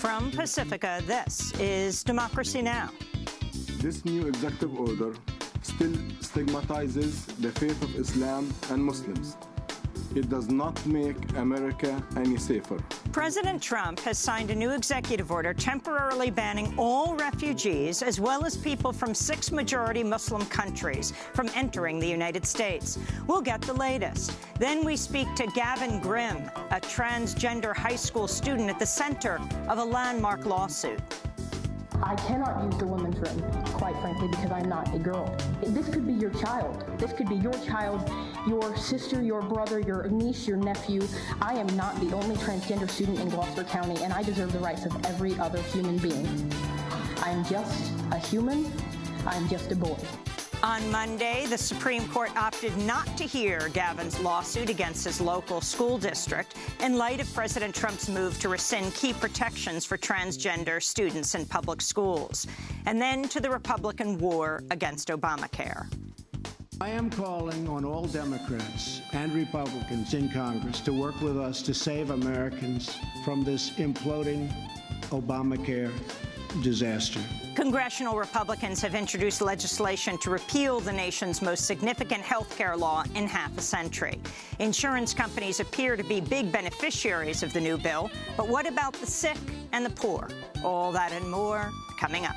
From Pacifica, this is Democracy Now! This new executive order still stigmatizes the faith of Islam and Muslims. It does not make America any safer. President Trump has signed a new executive order temporarily banning all refugees, as well as people from 6 majority Muslim countries, from entering the United States. We'll get the latest. Then we speak to Gavin Grimm, a transgender high school student at the center of a landmark lawsuit. I cannot use the women's room, quite frankly, because I'm not a girl. This could be your child. This could be your child, your sister, your brother, your niece, your nephew. I am not the only transgender student in Gloucester County, and I deserve the rights of every other human being. I'm just a human. I'm just a boy. On Monday, the Supreme Court opted not to hear Gavin's lawsuit against his local school district in light of President Trump's move to rescind key protections for transgender students in public schools, and then to the Republican war against Obamacare. I am calling on all Democrats and Republicans in Congress to work with us to save Americans from this imploding Obamacare disaster. Congressional Republicans have introduced legislation to repeal the nation's most significant health care law in half a century. Insurance companies appear to be big beneficiaries of the new bill, but what about the sick and the poor? All that and more coming up.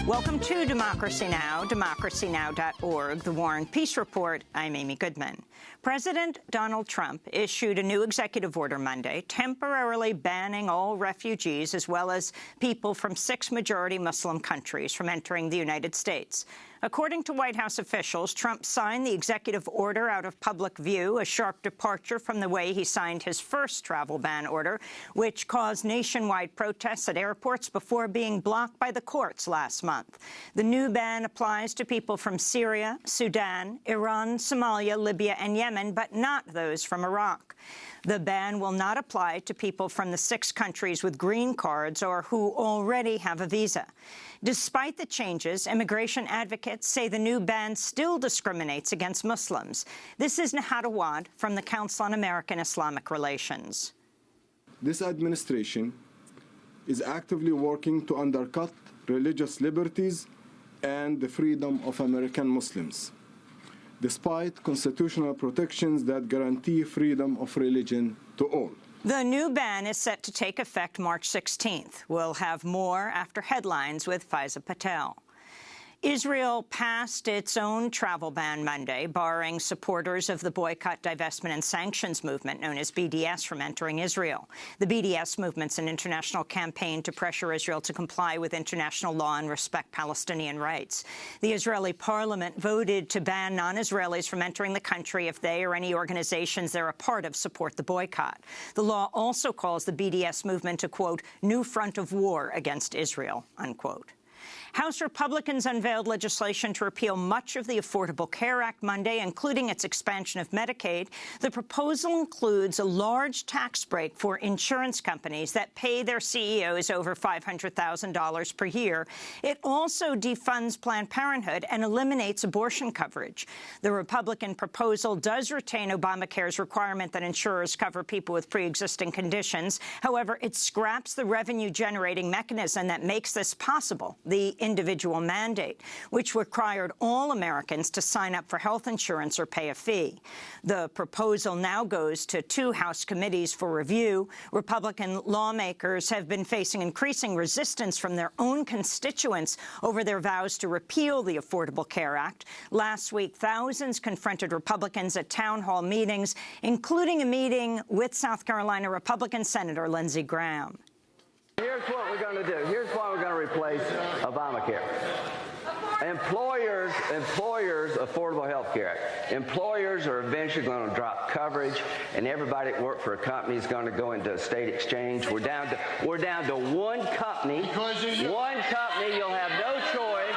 Welcome to Democracy Now!, democracynow.org, The War and Peace Report. I'm Amy Goodman. President Donald Trump issued a new executive order Monday temporarily banning all refugees as well as people from 6 majority Muslim countries from entering the United States. According to White House officials, Trump signed the executive order out of public view, a sharp departure from the way he signed his first travel ban order, which caused nationwide protests at airports before being blocked by the courts last month. The new ban applies to people from Syria, Sudan, Iran, Somalia, Libya, and Yemen, but not those from Iraq. The ban will not apply to people from the 6 countries with green cards or who already have a visa. Despite the changes, immigration advocates say the new ban still discriminates against Muslims. This is Nahad Awad from the Council on American Islamic Relations. This administration is actively working to undercut religious liberties and the freedom of American Muslims, despite constitutional protections that guarantee freedom of religion to all. The new ban is set to take effect March 16th. We'll have more after headlines with Faiza Patel. Israel passed its own travel ban Monday, barring supporters of the boycott, divestment and sanctions movement known as BDS from entering Israel. The BDS movement's an international campaign to pressure Israel to comply with international law and respect Palestinian rights. The Israeli parliament voted to ban non-Israelis from entering the country if they or any organizations they're a part of support the boycott. The law also calls the BDS movement a, quote, new front of war against Israel, unquote. House Republicans unveiled legislation to repeal much of the Affordable Care Act Monday, including its expansion of Medicaid. The proposal includes a large tax break for insurance companies that pay their CEOs over $500,000 per year. It also defunds Planned Parenthood and eliminates abortion coverage. The Republican proposal does retain Obamacare's requirement that insurers cover people with pre-existing conditions. However, it scraps the revenue-generating mechanism that makes this possible, the individual mandate, which required all Americans to sign up for health insurance or pay a fee. The proposal now goes to 2 House committees for review. Republican lawmakers have been facing increasing resistance from their own constituents over their vows to repeal the Affordable Care Act. Last week, thousands confronted Republicans at town hall meetings, including a meeting with South Carolina Republican Senator Lindsey Graham. Here's what we're going to do. Here's why we're going to replace Obamacare. Employers, Affordable Health Care Act. Employers are eventually going to drop coverage, and everybody that worked for a company is going to go into a state exchange. We're down to one company. One company. You'll have no choice.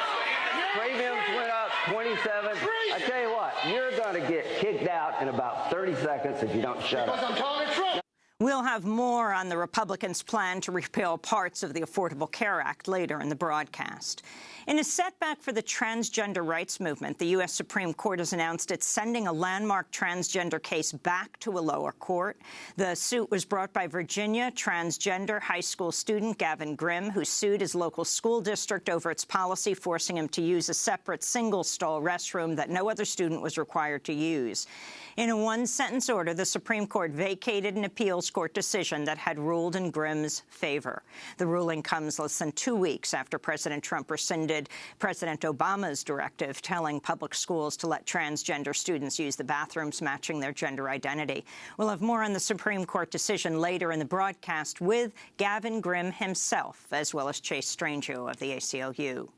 Premiums went up 27. I tell you what, you're going to get kicked out in about 30 seconds if you don't shut up. Because I'm telling the truth. We'll have more on the Republicans' plan to repeal parts of the Affordable Care Act later in the broadcast. In a setback for the transgender rights movement, the U.S. Supreme Court has announced it's sending a landmark transgender case back to a lower court. The suit was brought by Virginia transgender high school student Gavin Grimm, who sued his local school district over its policy forcing him to use a separate single-stall restroom that no other student was required to use. In a one-sentence order, the Supreme Court vacated an appeals court decision that had ruled in Grimm's favor. The ruling comes less than 2 weeks after President Trump rescinded President Obama's directive telling public schools to let transgender students use the bathrooms matching their gender identity. We'll have more on the Supreme Court decision later in the broadcast with Gavin Grimm himself, as well as Chase Strangio of the ACLU.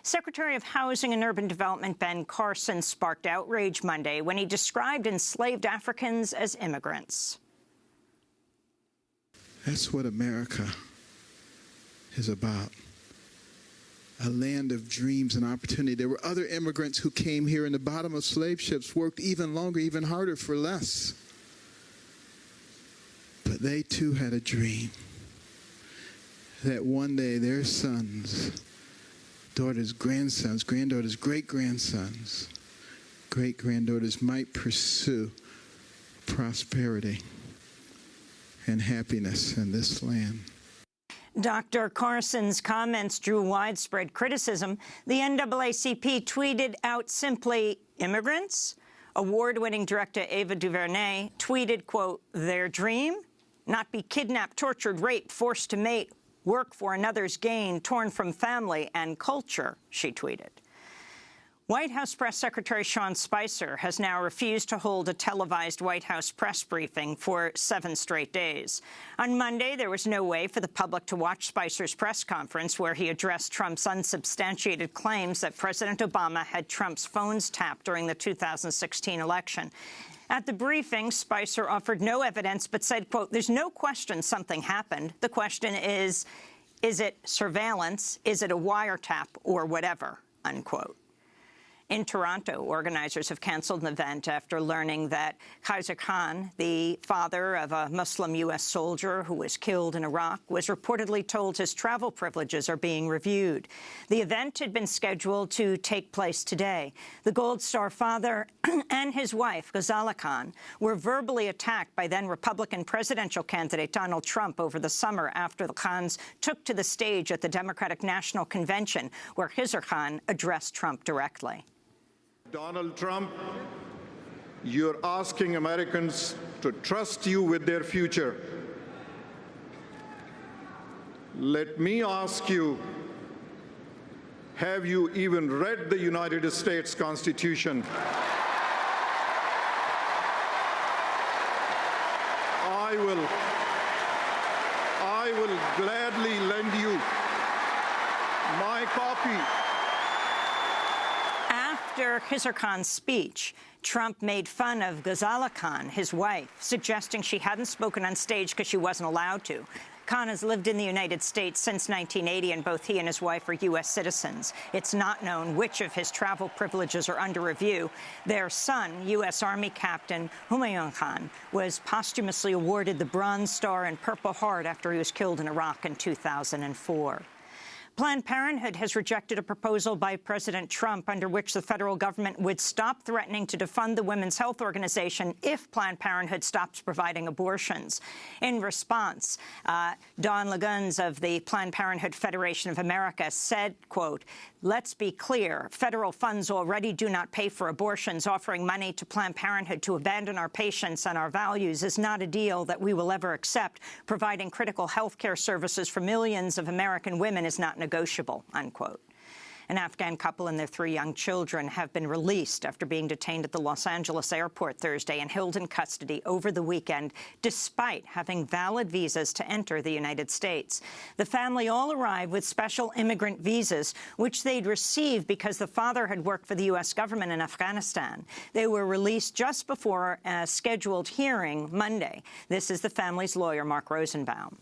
Secretary of Housing and Urban Development Ben Carson sparked outrage Monday when he described enslaved Africans as immigrants. That's what America is about. A land of dreams and opportunity. There were other immigrants who came here in the bottom of slave ships, worked even longer, even harder for less. But they too had a dream that one day their sons, daughters, grandsons, granddaughters, great-grandsons, great-granddaughters might pursue prosperity and happiness in this land. Dr. Carson's comments drew widespread criticism. The NAACP tweeted out simply, immigrants? Award-winning director Ava DuVernay tweeted, quote, their dream? Not be kidnapped, tortured, raped, forced to mate, work for another's gain, torn from family and culture, she tweeted. White House Press Secretary Sean Spicer has now refused to hold a televised White House press briefing for 7 straight days. On Monday, there was no way for the public to watch Spicer's press conference where he addressed Trump's unsubstantiated claims that President Obama had Trump's phones tapped during the 2016 election. At the briefing, Spicer offered no evidence but said, quote, there's no question something happened. The question is it surveillance? Is it a wiretap or whatever, unquote. In Toronto, organizers have canceled an event after learning that Kaiser Khan, the father of a Muslim U.S. soldier who was killed in Iraq, was reportedly told his travel privileges are being reviewed. The event had been scheduled to take place today. The Gold Star father and his wife, Ghazala Khan, were verbally attacked by then-Republican presidential candidate Donald Trump over the summer after the Khans took to the stage at the Democratic National Convention, where Kaiser Khan addressed Trump directly. Donald Trump, you're asking Americans to trust you with their future. Let me ask you, have you even read the United States Constitution? I will gladly lend you my copy. After Kaiser Khan's speech, Trump made fun of Ghazala Khan, his wife, suggesting she hadn't spoken on stage because she wasn't allowed to. Khan has lived in the United States since 1980, and both he and his wife are U.S. citizens. It's not known which of his travel privileges are under review. Their son, U.S. Army Captain Humayun Khan, was posthumously awarded the Bronze Star and Purple Heart after he was killed in Iraq in 2004. Planned Parenthood has rejected a proposal by President Trump under which the federal government would stop threatening to defund the Women's Health Organization if Planned Parenthood stops providing abortions. In response, Don Laguns of the Planned Parenthood Federation of America said, quote, let's be clear, federal funds already do not pay for abortions. Offering money to Planned Parenthood to abandon our patients and our values is not a deal that we will ever accept. Providing critical health care services for millions of American women is not negotiable, unquote. An Afghan couple and their 3 young children have been released after being detained at the Los Angeles airport Thursday and held in custody over the weekend, despite having valid visas to enter the United States. The family all arrived with special immigrant visas, which they'd received because the father had worked for the U.S. government in Afghanistan. They were released just before a scheduled hearing Monday. This is the family's lawyer, Mark Rosenbaum.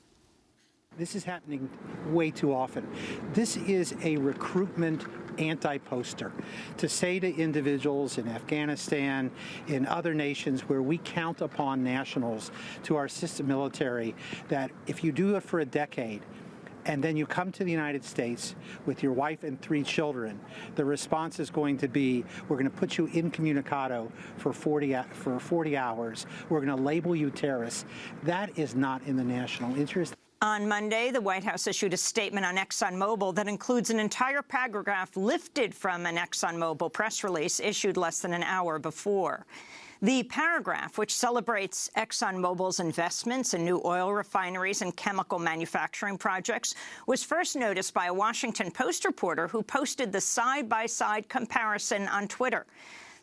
This is happening way too often. This is a recruitment anti-poster to say to individuals in Afghanistan, in other nations where we count upon nationals to our system military, that if you do it for a decade, and then you come to the United States with your wife and 3 children, the response is going to be, we're going to put you incommunicado for 40 hours. We're going to label you terrorists. That is not in the national interest. On Monday, the White House issued a statement on ExxonMobil that includes an entire paragraph lifted from an ExxonMobil press release issued less than an hour before. The paragraph, which celebrates ExxonMobil's investments in new oil refineries and chemical manufacturing projects, was first noticed by a Washington Post reporter who posted the side-by-side comparison on Twitter.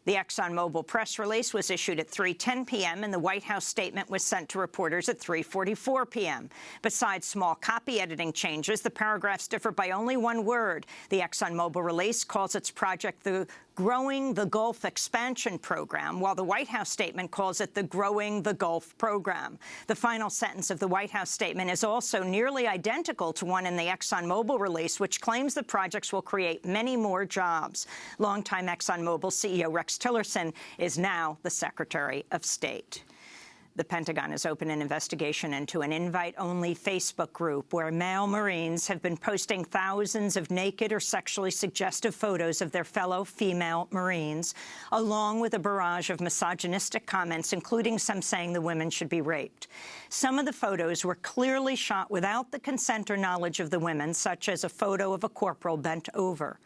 The ExxonMobil press release was issued at 3:10 p.m., and the White House statement was sent to reporters at 3:44 p.m. Besides small copy editing changes, the paragraphs differ by only one word. The ExxonMobil release calls its project the Growing the Gulf Expansion Program, while the White House statement calls it the Growing the Gulf Program. The final sentence of the White House statement is also nearly identical to one in the ExxonMobil release, which claims the projects will create many more jobs. Longtime ExxonMobil CEO Rex Tillerson is now the Secretary of State. The Pentagon has opened an investigation into an invite-only Facebook group where male Marines have been posting thousands of naked or sexually suggestive photos of their fellow female Marines, along with a barrage of misogynistic comments, including some saying the women should be raped. Some of the photos were clearly shot without the consent or knowledge of the women, such as a photo of a corporal bent over.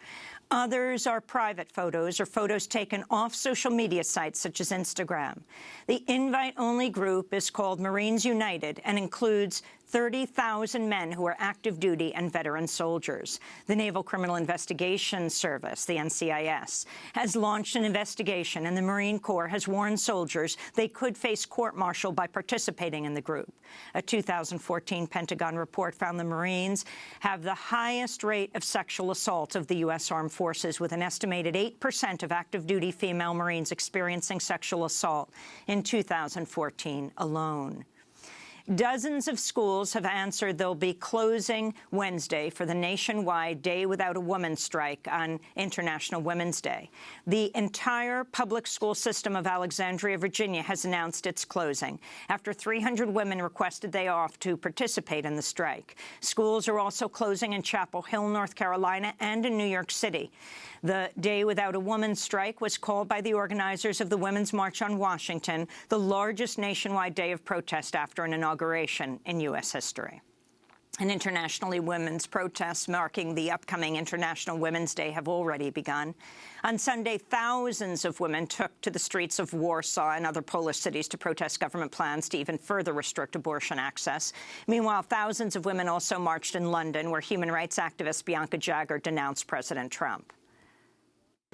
Others are private photos or photos taken off social media sites such as Instagram. The invite-only group is called Marines United and includes 30,000 men who are active duty and veteran soldiers. The Naval Criminal Investigation Service, the NCIS, has launched an investigation, and the Marine Corps has warned soldiers they could face court-martial by participating in the group. A 2014 Pentagon report found the Marines have the highest rate of sexual assault of the U.S. Armed Forces, with an estimated 8% of active-duty female Marines experiencing sexual assault in 2014 alone. Dozens of schools have answered they'll be closing Wednesday for the nationwide Day Without a Woman strike on International Women's Day. The entire public school system of Alexandria, Virginia, has announced its closing after 300 women requested they off to participate in the strike. Schools are also closing in Chapel Hill, North Carolina, and in New York City. The Day Without a Woman strike was called by the organizers of the Women's March on Washington, the largest nationwide day of protest after an inauguration in U.S. history. And internationally, women's protests marking the upcoming International Women's Day have already begun. On Sunday, thousands of women took to the streets of Warsaw and other Polish cities to protest government plans to even further restrict abortion access. Meanwhile, thousands of women also marched in London, where human rights activist Bianca Jagger denounced President Trump.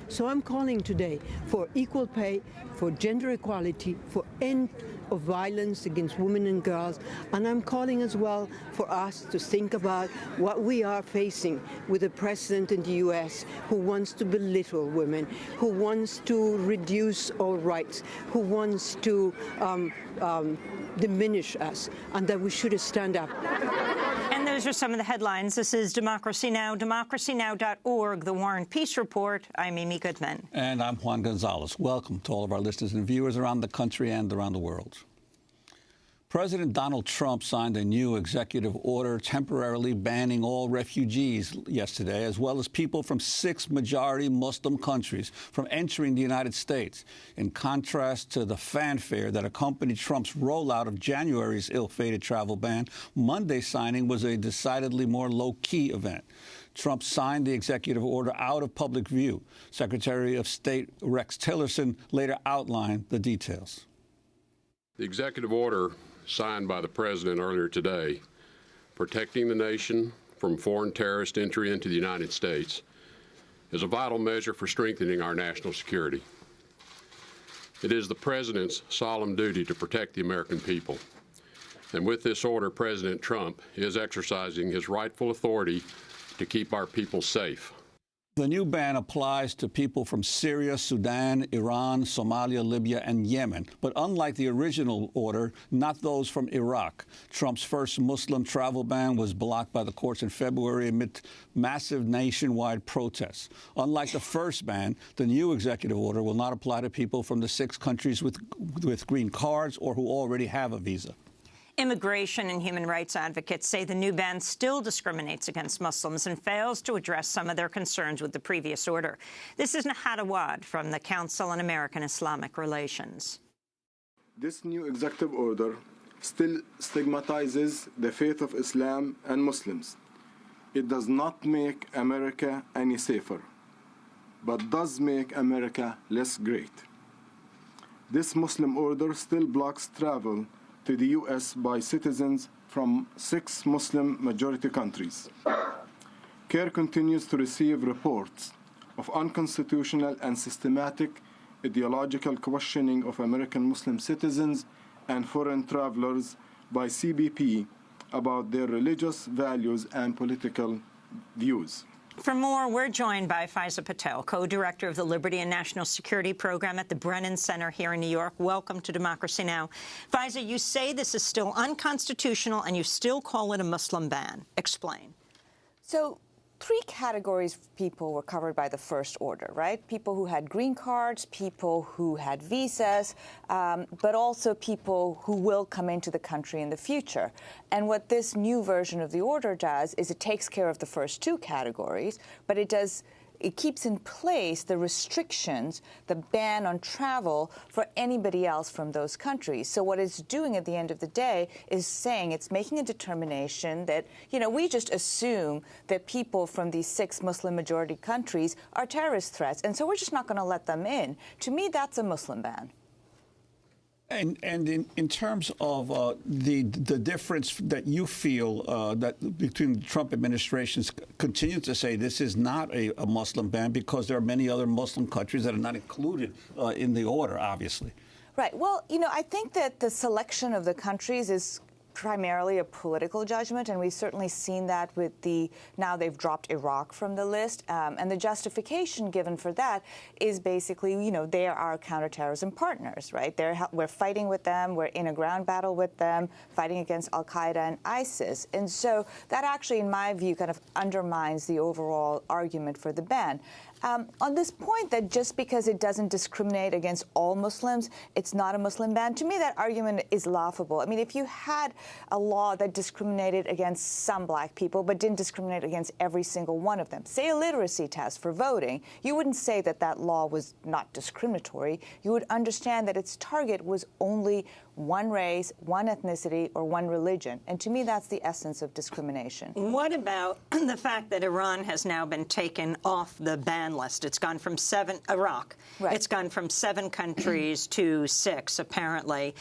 So I'm calling today for equal pay, for gender equality, for end of violence against women and girls, and I'm calling as well for us to think about what we are facing with a president in the U.S. who wants to belittle women, who wants to reduce our rights, who wants to diminish us, and that we should stand up. And those are some of the headlines. This is Democracy Now!, democracynow.org, The War and Peace Report. I'm Amy Goodman. And I'm Juan Gonzalez. Welcome to all of our listeners and viewers around the country and around the world. President Donald Trump signed a new executive order temporarily banning all refugees yesterday, as well as people from 6 majority Muslim countries from entering the United States. In contrast to the fanfare that accompanied Trump's rollout of January's ill-fated travel ban, Monday's signing was a decidedly more low-key event. Trump signed the executive order out of public view. Secretary of State Rex Tillerson later outlined the details. The executive order signed by the President earlier today, protecting the nation from foreign terrorist entry into the United States, is a vital measure for strengthening our national security. It is the President's solemn duty to protect the American people. And with this order, President Trump is exercising his rightful authority to keep our people safe. The new ban applies to people from Syria, Sudan, Iran, Somalia, Libya, and Yemen. But unlike the original order, not those from Iraq. Trump's first Muslim travel ban was blocked by the courts in February amid massive nationwide protests. Unlike the first ban, the new executive order will not apply to people from the 6 countries with green cards or who already have a visa. Immigration and human rights advocates say the new ban still discriminates against Muslims and fails to address some of their concerns with the previous order. This is Nahad Awad from the Council on American Islamic Relations. This new executive order still stigmatizes the faith of Islam and Muslims. It does not make America any safer, but does make America less great. This Muslim order still blocks travel to the U.S. by citizens from 6 Muslim-majority countries. CARE continues to receive reports of unconstitutional and systematic ideological questioning of American Muslim citizens and foreign travelers by CBP about their religious values and political views. For more, we're joined by Faiza Patel, co-director of the Liberty and National Security Program at the Brennan Center here in New York. Welcome to Democracy Now! Faiza, you say this is still unconstitutional and you still call it a Muslim ban. Explain. So 3 categories of people were covered by the first order, right? People who had green cards, people who had visas, but also people who will come into the country in the future. And what this new version of the order does is it takes care of the first 2 categories, but it keeps in place the restrictions, the ban on travel for anybody else from those countries. So what it's doing at the end of the day is saying it's making a determination that, we just assume that people from these 6 Muslim-majority countries are terrorist threats, and so we're just not going to let them in. To me, that's a Muslim ban. And in terms of the difference that you feel that between the Trump administrations continue to say this is not a Muslim ban because there are many other Muslim countries that are not included in the order, obviously. Right. Well, I think that the selection of the countries is primarily a political judgment, and we've certainly seen that with now they've dropped Iraq from the list, and the justification given for that is basically, they are our counterterrorism partners, right? We're fighting with them, we're in a ground battle with them, fighting against Al-Qaeda and ISIS, and so that actually, in my view, kind of undermines the overall argument for the ban. On this point that just because it doesn't discriminate against all Muslims, it's not a Muslim ban, to me that argument is laughable. I mean, if you had a law that discriminated against some black people but didn't discriminate against every single one of them, say a literacy test for voting, you wouldn't say that that law was not discriminatory. You would understand that its target was only one race, one ethnicity, or one religion. And to me, that's the essence of discrimination. What about the fact that Iran has now been taken off the ban list? It's gone from 7, Iraq. Right. It's gone from 7 countries to 6, apparently.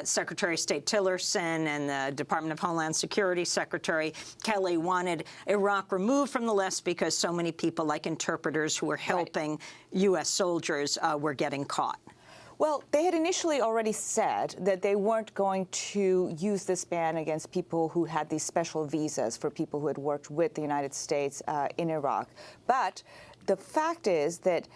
Secretary of State Tillerson and the Department of Homeland Security Secretary Kelly wanted Iraq removed from the list because so many people, like interpreters who were helping U.S. soldiers, were getting caught. Well, they had initially already said that they weren't going to use this ban against people who had these special visas for people who had worked with the United States in Iraq. But the fact is that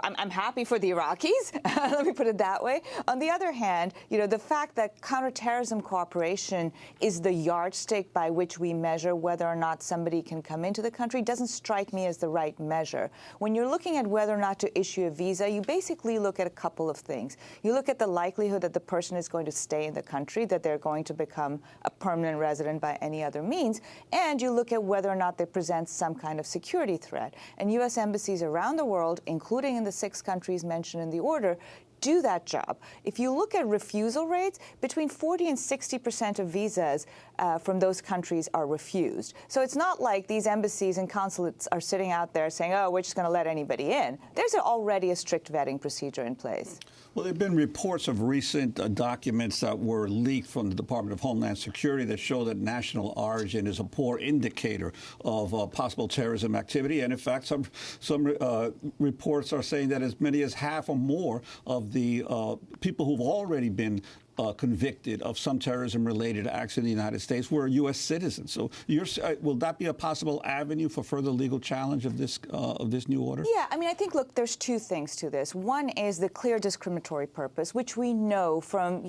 I'm happy for the Iraqis, let me put it that way. On the other hand, the fact that counterterrorism cooperation is the yardstick by which we measure whether or not somebody can come into the country doesn't strike me as the right measure. When you're looking at whether or not to issue a visa, you basically look at a couple of things. You look at the likelihood that the person is going to stay in the country, that they're going to become a permanent resident by any other means, and you look at whether or not they present some kind of security threat. And U.S. embassies around the world, including in the 6 countries mentioned in the order, do that job. If you look at refusal rates, between 40 and 60% of visas from those countries are refused. So it's not like these embassies and consulates are sitting out there saying, oh, we're just going to let anybody in. There's already a strict vetting procedure in place. Well, there have been reports of recent documents that were leaked from the Department of Homeland Security that show that national origin is a poor indicator of possible terrorism activity. And in fact, some reports are saying that as many as half or more of the people who've already been convicted of some terrorism-related acts in the United States were U.S. citizens. So will that be a possible avenue for further legal challenge of this new order? Yeah, I mean, I think, look, there's two things to this. One is the clear discriminatory purpose, which we know from,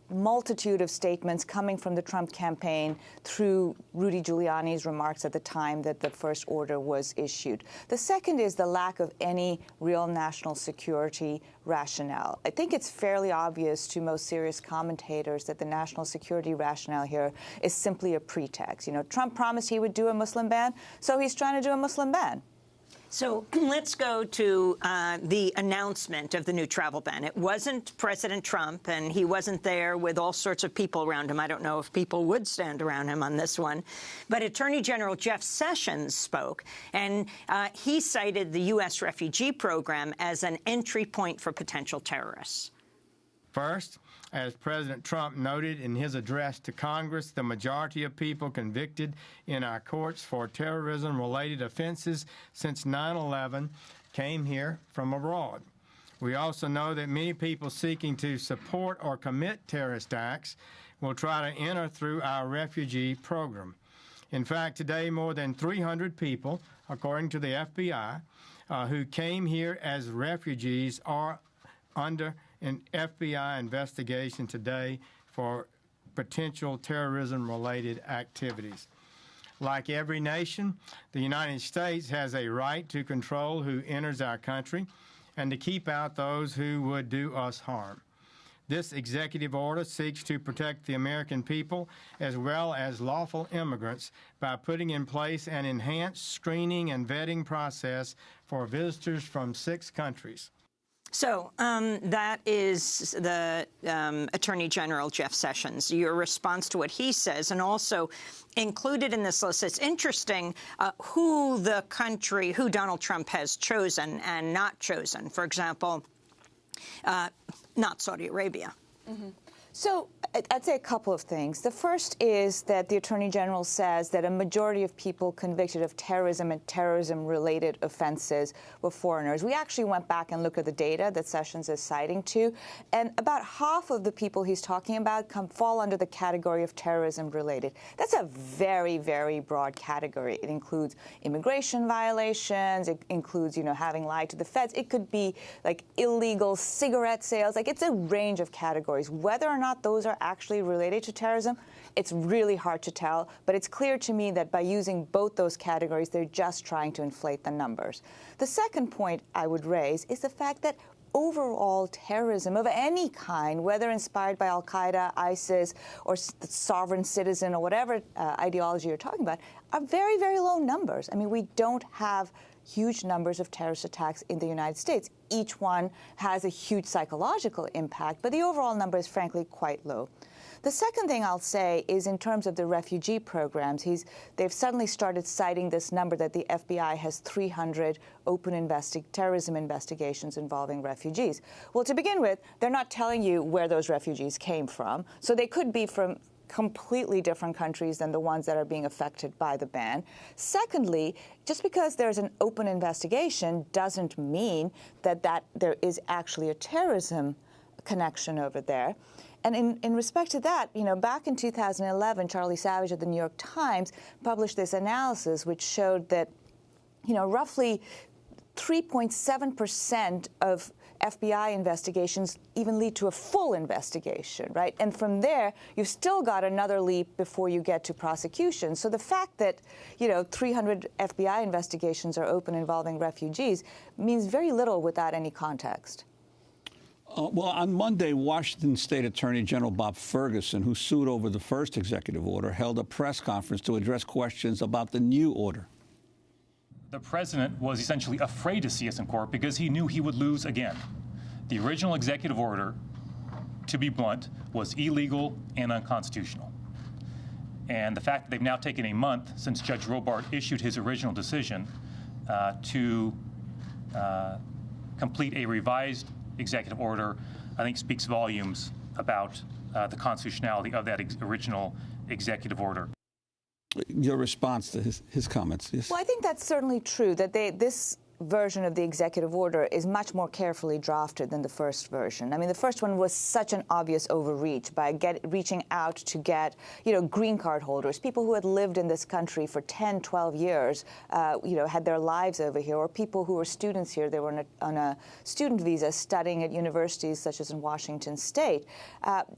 multitude of statements coming from the Trump campaign through Rudy Giuliani's remarks at the time that the first order was issued. The second is the lack of any real national security rationale. I think it's fairly obvious to most serious commentators that the national security rationale here is simply a pretext. Trump promised he would do a Muslim ban, so he's trying to do a Muslim ban. So let's go to the announcement of the new travel ban. It wasn't President Trump, and he wasn't there with all sorts of people around him. I don't know if people would stand around him on this one. But Attorney General Jeff Sessions spoke, and he cited the U.S. refugee program as an entry point for potential terrorists. First, as President Trump noted in his address to Congress, the majority of people convicted in our courts for terrorism-related offenses since 9/11 came here from abroad. We also know that many people seeking to support or commit terrorist acts will try to enter through our refugee program. In fact, today more than 300 people, according to the FBI, who came here as refugees are under an FBI investigation today for potential terrorism-related activities. Like every nation, the United States has a right to control who enters our country and to keep out those who would do us harm. This executive order seeks to protect the American people as well as lawful immigrants by putting in place an enhanced screening and vetting process for visitors from 6 countries. So that is the Attorney General, Jeff Sessions. Your response to what he says, and also included in this list, it's interesting who Donald Trump has chosen and not chosen. For example, not Saudi Arabia. Mm-hmm. So I'd say a couple of things. The first is that the Attorney General says that a majority of people convicted of terrorism and terrorism-related offenses were foreigners. We actually went back and looked at the data that Sessions is citing to, and about half of the people he's talking about fall under the category of terrorism-related. That's a very, very broad category. It includes immigration violations. It includes, having lied to the feds. It could be like illegal cigarette sales. It's a range of categories. Whether or not those are actually related to terrorism, it's really hard to tell, but it's clear to me that by using both those categories, they're just trying to inflate the numbers. The second point I would raise is the fact that overall terrorism of any kind, whether inspired by al-Qaeda, ISIS, or the sovereign citizen, or whatever ideology you're talking about, are very, very low numbers. I mean, we don't have huge numbers of terrorist attacks in the United States. Each one has a huge psychological impact, but the overall number is frankly quite low. The second thing I'll say is in terms of the refugee programs, they've suddenly started citing this number that the FBI has 300 open terrorism investigations involving refugees. Well, to begin with, they're not telling you where those refugees came from, so they could be from completely different countries than the ones that are being affected by the ban. Secondly, just because there's an open investigation doesn't mean that there is actually a terrorism connection over there. And in respect to that, back in 2011, Charlie Savage at the New York Times published this analysis which showed that, roughly 3.7% of FBI investigations even lead to a full investigation, right? And from there, you've still got another leap before you get to prosecution. So the fact that, 300 FBI investigations are open involving refugees means very little without any context. Well, on Monday, Washington State Attorney General Bob Ferguson, who sued over the first executive order, held a press conference to address questions about the new order. The president was essentially afraid to see us in court because he knew he would lose again. The original executive order, to be blunt, was illegal and unconstitutional. And the fact that they've now taken a month since Judge Robart issued his original decision to complete a revised executive order, I think speaks volumes about the constitutionality of that original executive order. Your response to his comments? Yes. Well, I think that's certainly true, that this version of the executive order is much more carefully drafted than the first version. I mean, the first one was such an obvious overreach by reaching out to get, green card holders, people who had lived in this country for 10, 12 years, had their lives over here, or people who were students here. They were on a student visa studying at universities such as in Washington State.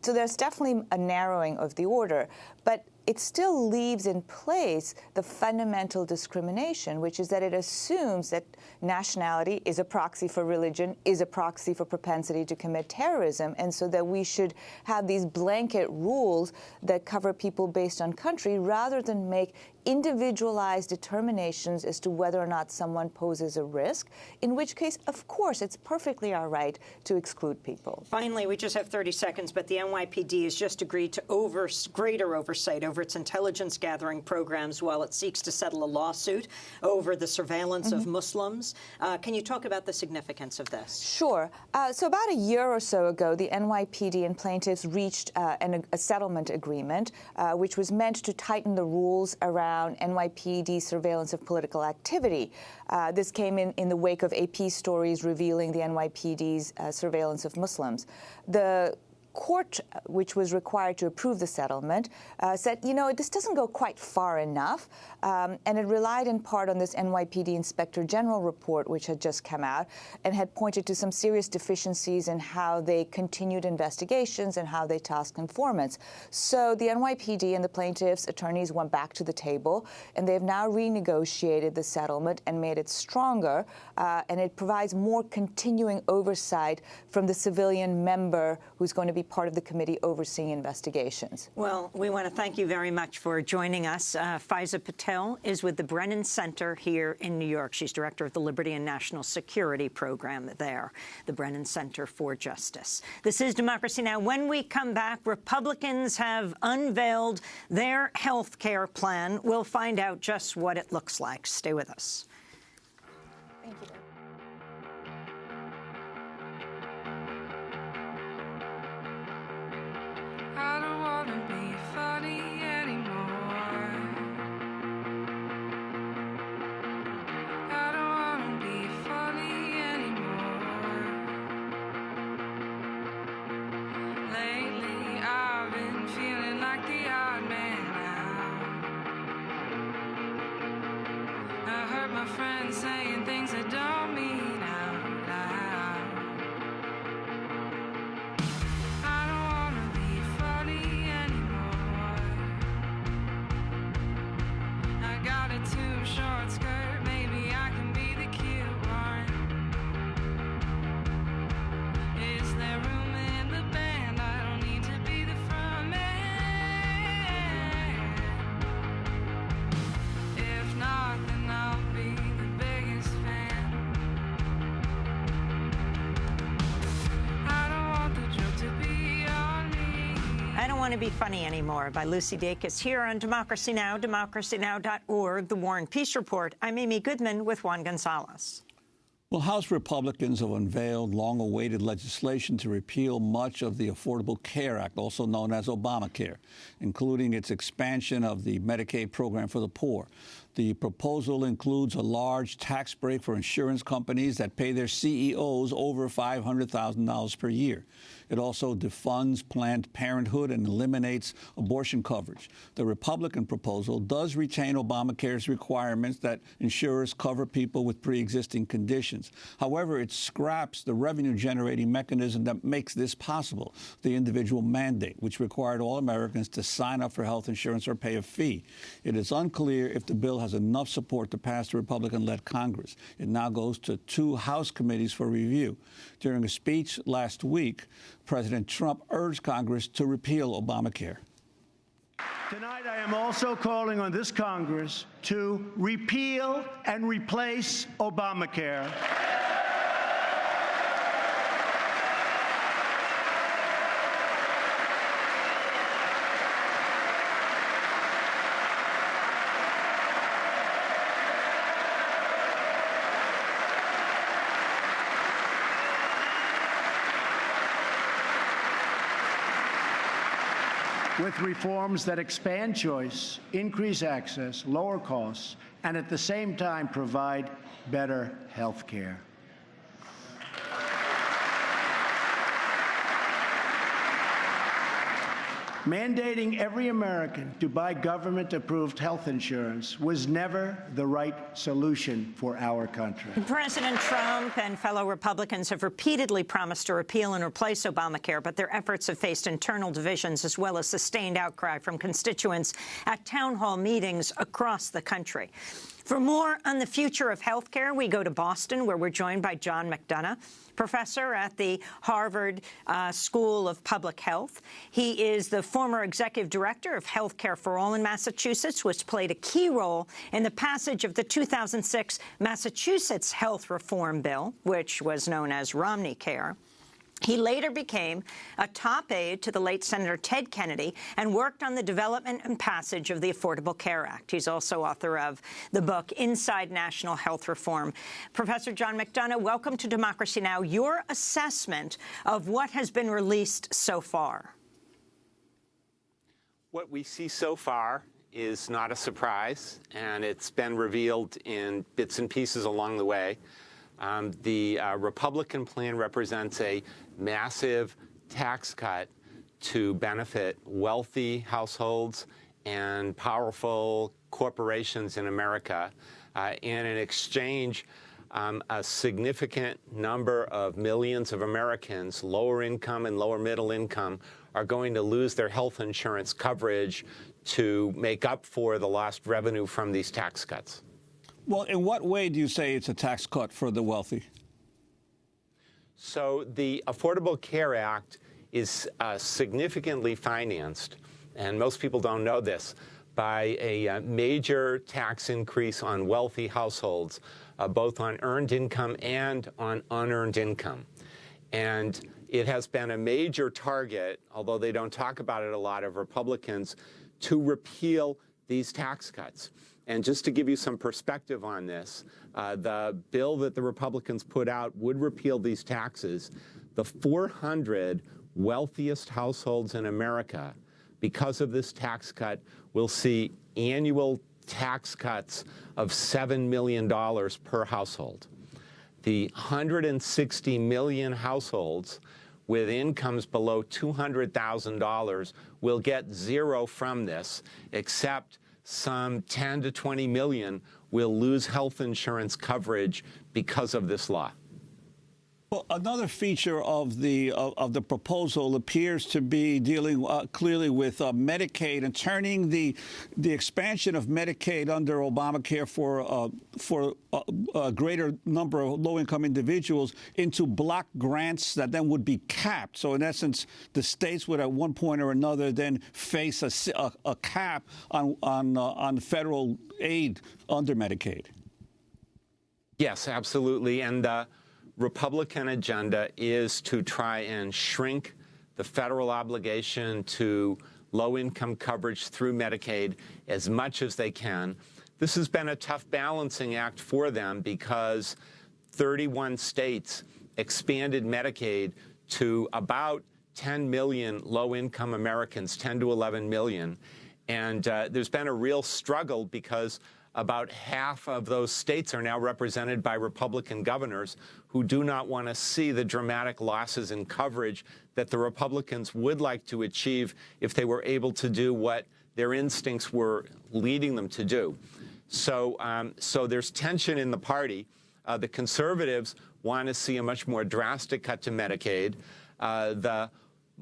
So there's definitely a narrowing of the order. But it still leaves in place the fundamental discrimination, which is that it assumes that nationality is a proxy for religion, is a proxy for propensity to commit terrorism, and so that we should have these blanket rules that cover people based on country rather than make individualized determinations as to whether or not someone poses a risk, in which case, of course, it's perfectly our right to exclude people. Finally, we just have 30 seconds, but the NYPD has just agreed to greater oversight over its intelligence gathering programs while it seeks to settle a lawsuit over the surveillance of Muslims. Can you talk about the significance of this? Sure. So about a year or so ago, the NYPD and plaintiffs reached a settlement agreement, which was meant to tighten the rules around NYPD surveillance of political activity. This came in the wake of AP stories revealing the NYPD's surveillance of Muslims. The court, which was required to approve the settlement, said, this doesn't go quite far enough, and it relied in part on this NYPD Inspector General report, which had just come out, and had pointed to some serious deficiencies in how they continued investigations and how they tasked informants. So the NYPD and the plaintiffs' attorneys went back to the table, and they've now renegotiated the settlement and made it stronger, and it provides more continuing oversight from the civilian member who's going to be part of the committee overseeing investigations. Well, we want to thank you very much for joining us. Faiza Patel is with the Brennan Center here in New York. She's director of the Liberty and National Security Program there, the Brennan Center for Justice. This is Democracy Now! When we come back, Republicans have unveiled their health care plan. We'll find out just what it looks like. Stay with us. Thank you. I don't wanna be funny anymore. I don't wanna be funny anymore. Lately I've been feeling like the odd man out. I heard my friends saying things I don't mean out loud. I don't wanna be funny anymore. I got a too short skirt, maybe I can be the cute one. Is there room in the band? I don't need to be the front man. If not, then I'll be the biggest fan. I don't want the joke to be on me. I Don't Want to Be Funny Anymore by Lucy Dacus here on Democracy Now!, democracynow.org, The War and Peace Report. I'm Amy Goodman with Juan Gonzalez. Well, House Republicans have unveiled long-awaited legislation to repeal much of the Affordable Care Act, also known as Obamacare, including its expansion of the Medicaid program for the poor. The proposal includes a large tax break for insurance companies that pay their CEOs over $500,000 per year. It also defunds Planned Parenthood and eliminates abortion coverage. The Republican proposal does retain Obamacare's requirements that insurers cover people with pre-existing conditions. However, it scraps the revenue-generating mechanism that makes this possible, the individual mandate, which required all Americans to sign up for health insurance or pay a fee. It is unclear if the bill has enough support to pass the Republican-led Congress. It now goes to 2 House committees for review. During a speech last week, President Trump urged Congress to repeal Obamacare. Tonight, I am also calling on this Congress to repeal and replace Obamacare. With reforms that expand choice, increase access, lower costs, and at the same time provide better health care. Mandating every American to buy government-approved health insurance was never the right solution for our country. President Trump and fellow Republicans have repeatedly promised to repeal and replace Obamacare, but their efforts have faced internal divisions as well as sustained outcry from constituents at town hall meetings across the country. For more on the future of health care, we go to Boston, where we're joined by John McDonough, professor at the Harvard School of Public Health. He is the former executive director of Health Care for All in Massachusetts, which played a key role in the passage of the 2006 Massachusetts Health Reform Bill, which was known as Romney Care. He later became a top aide to the late Senator Ted Kennedy and worked on the development and passage of the Affordable Care Act. He's also author of the book Inside National Health Reform. Professor John McDonough, welcome to Democracy Now! Your assessment of what has been released so far. What we see so far is not a surprise, and it's been revealed in bits and pieces along the way. The Republican plan represents a massive tax cut to benefit wealthy households and powerful corporations in America. And in exchange, a significant number of millions of Americans, lower income and lower middle income, are going to lose their health insurance coverage to make up for the lost revenue from these tax cuts. Well, in what way do you say it's a tax cut for the wealthy? So the Affordable Care Act is significantly financed, and most people don't know this, by a major tax increase on wealthy households, both on earned income and on unearned income. And it has been a major target, although they don't talk about it a lot, of Republicans to repeal these tax cuts. And just to give you some perspective on this, the bill that the Republicans put out would repeal these taxes. The 400 wealthiest households in America, because of this tax cut, will see annual tax cuts of $7 million per household. The 160 million households with incomes below $200,000 will get zero from this, except some 10 to 20 million will lose health insurance coverage because of this law. Well, another feature of the proposal appears to be dealing clearly with Medicaid and turning the expansion of Medicaid under Obamacare for a greater number of low-income individuals into block grants that then would be capped. So, in essence, the states would at one point or another then face a cap on federal aid under Medicaid. Yes, absolutely, and Republican agenda is to try and shrink the federal obligation to low-income coverage through Medicaid as much as they can. This has been a tough balancing act for them because 31 states expanded Medicaid to about 10 million low-income Americans, 10 to 11 million. And there's been a real struggle because about half of those states are now represented by Republican governors who do not want to see the dramatic losses in coverage that the Republicans would like to achieve if they were able to do what their instincts were leading them to do. So there's tension in the party. The conservatives want to see a much more drastic cut to Medicaid. The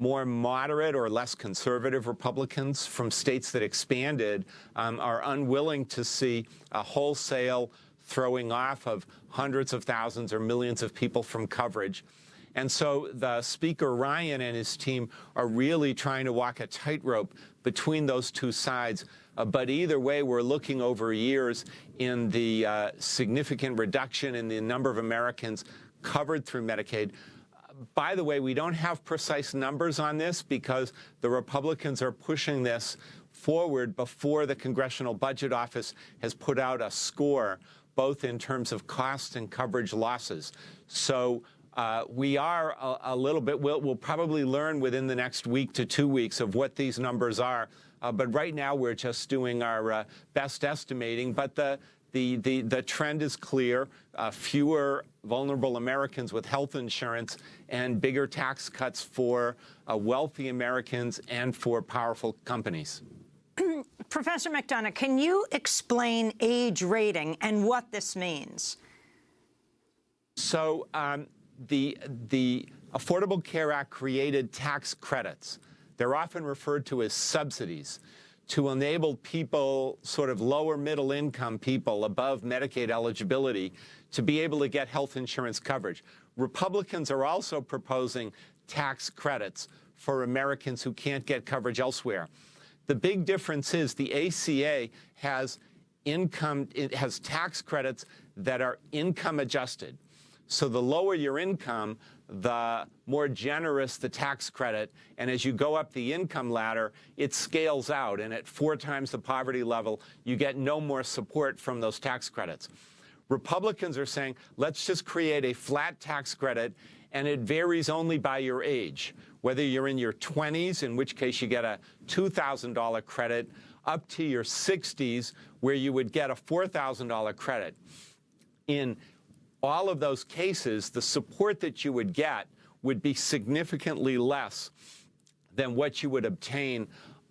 more moderate or less conservative Republicans from states that expanded are unwilling to see a wholesale throwing off of hundreds of thousands or millions of people from coverage. And so the Speaker Ryan and his team are really trying to walk a tightrope between those two sides. But either way, we're looking over years in the significant reduction in the number of Americans covered through Medicaid. By the way, we don't have precise numbers on this because the Republicans are pushing this forward before the Congressional Budget Office has put out a score, both in terms of cost and coverage losses. So we are a little bit, we'll probably learn within the next week to 2 weeks of what these numbers are. But right now we're just doing our best estimating. But the the trend is clear. Fewer vulnerable Americans with health insurance and bigger tax cuts for wealthy Americans and for powerful companies. Professor McDonough, can you explain age rating and what this means? So the Affordable Care Act created tax credits. They're often referred to as subsidies to enable people, sort of lower middle income people above Medicaid eligibility, to be able to get health insurance coverage. Republicans are also proposing tax credits for Americans who can't get coverage elsewhere. The big difference is the ACA has tax credits that are income adjusted. So the lower your income, the more generous the tax credit. And as you go up the income ladder, it scales out. And at 4 times the poverty level, you get no more support from those tax credits. Republicans are saying, let's just create a flat tax credit, and it varies only by your age. Whether you're in your 20s, in which case you get a $2,000 credit, up to your 60s, where you would get a $4,000 credit. In all of those cases, the support that you would get would be significantly less than what you would obtain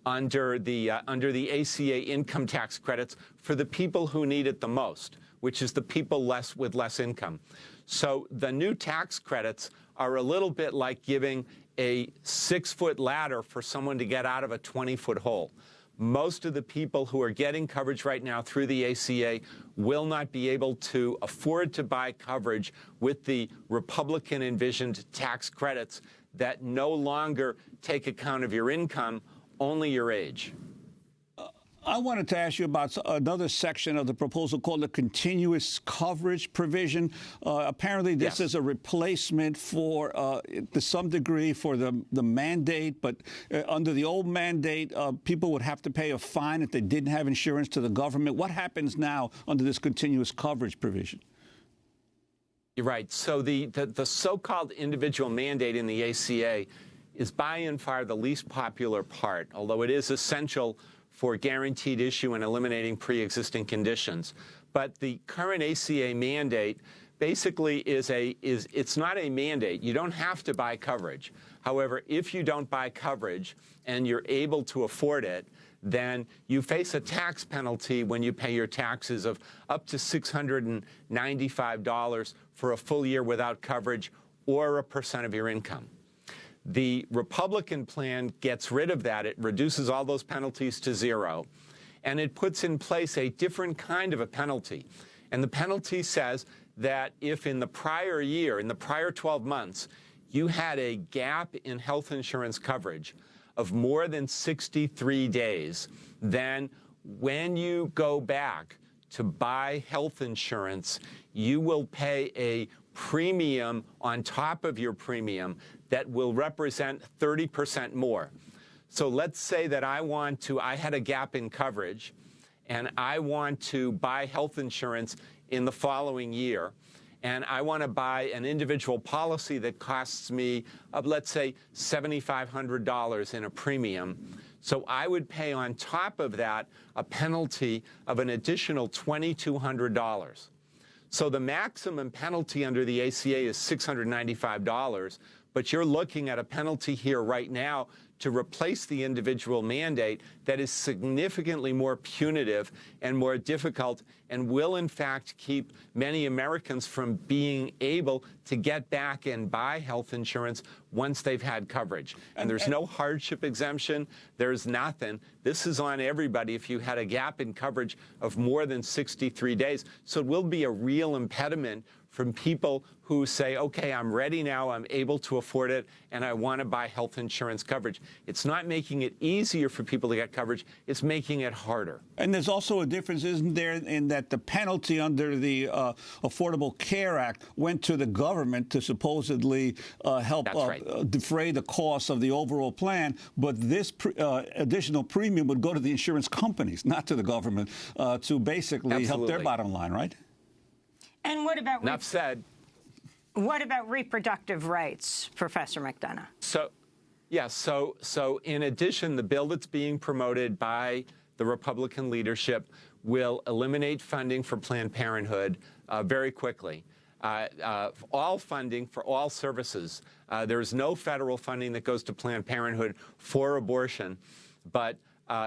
under the ACA income tax credits for the people who need it the most, which is the people with less income. So the new tax credits are a little bit like giving a 6-foot ladder for someone to get out of a 20-foot hole. Most of the people who are getting coverage right now through the ACA will not be able to afford to buy coverage with the Republican-envisioned tax credits that no longer take account of your income, only your age. I wanted to ask you about another section of the proposal called the continuous coverage provision. Apparently, this is a replacement for, to some degree, for the mandate. But under the old mandate, people would have to pay a fine if they didn't have insurance to the government. What happens now under this continuous coverage provision? You're right. So the so-called individual mandate in the ACA is by and far the least popular part, although it is essential for guaranteed issue and eliminating pre-existing conditions. But the current ACA mandate basically it's not a mandate. You don't have to buy coverage. However, if you don't buy coverage and you're able to afford it, then you face a tax penalty when you pay your taxes of up to $695 for a full year without coverage, or 1% of your income. The Republican plan gets rid of that. It reduces all those penalties to 0, and it puts in place a different kind of a penalty. And the penalty says that if in the prior year, in the prior 12 months, you had a gap in health insurance coverage of more than 63 days, then when you go back to buy health insurance, you will pay a premium on top of your premium that will represent 30% more. So let's say that I had a gap in coverage, and I want to buy health insurance in the following year, and I want to buy an individual policy that costs me, let's say, $7,500 in a premium. So I would pay on top of that a penalty of an additional $2,200. So the maximum penalty under the ACA is $695, but you're looking at a penalty here right now to replace the individual mandate that is significantly more punitive and more difficult, and will in fact keep many Americans from being able to get back and buy health insurance once they've had coverage. And there's no hardship exemption. There's nothing. This is on everybody if you had a gap in coverage of more than 63 days. So it will be a real impediment from people who say, okay, I'm ready now, I'm able to afford it, and I want to buy health insurance coverage. It's not making it easier for people to get coverage, it's making it harder. And there's also a difference, isn't there, in that the penalty under the Affordable Care Act went to the government to supposedly help defray the costs of the overall plan, but this additional premium would go to the insurance companies, not to the government, to basically help their bottom line, right? And what about Enough said. What about reproductive rights, Professor McDonough? So in addition, the bill that's being promoted by the Republican leadership will eliminate funding for Planned Parenthood very quickly. All funding for all services. There's no federal funding that goes to Planned Parenthood for abortion, but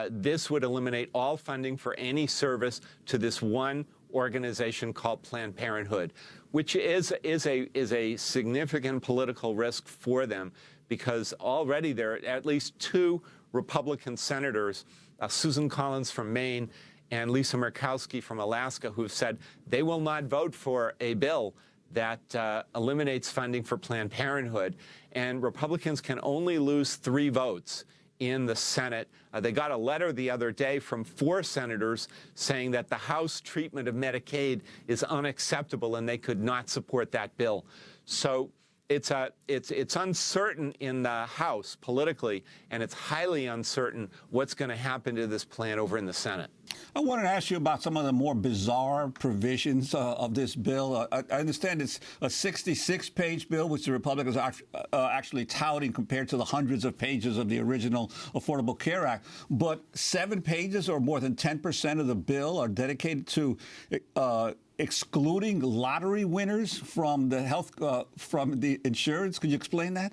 this would eliminate all funding for any service to this one organization called Planned Parenthood, which is a significant political risk for them, because already there are at least 2 Republican senators, Susan Collins from Maine and Lisa Murkowski from Alaska, who have said they will not vote for a bill that eliminates funding for Planned Parenthood. And Republicans can only lose 3 votes in the Senate. They got a letter the other day from 4 senators saying that the House treatment of Medicaid is unacceptable and they could not support that bill. So it's uncertain in the House politically, and it's highly uncertain what's going to happen to this plan over in the Senate. I wanted to ask you about some of the more bizarre provisions of this bill. I understand it's a 66-page bill, which the Republicans are actually touting compared to the hundreds of pages of the original Affordable Care Act. But 7 pages, or more than 10% of the bill, are dedicated to excluding lottery winners from the from the insurance. Could you explain that?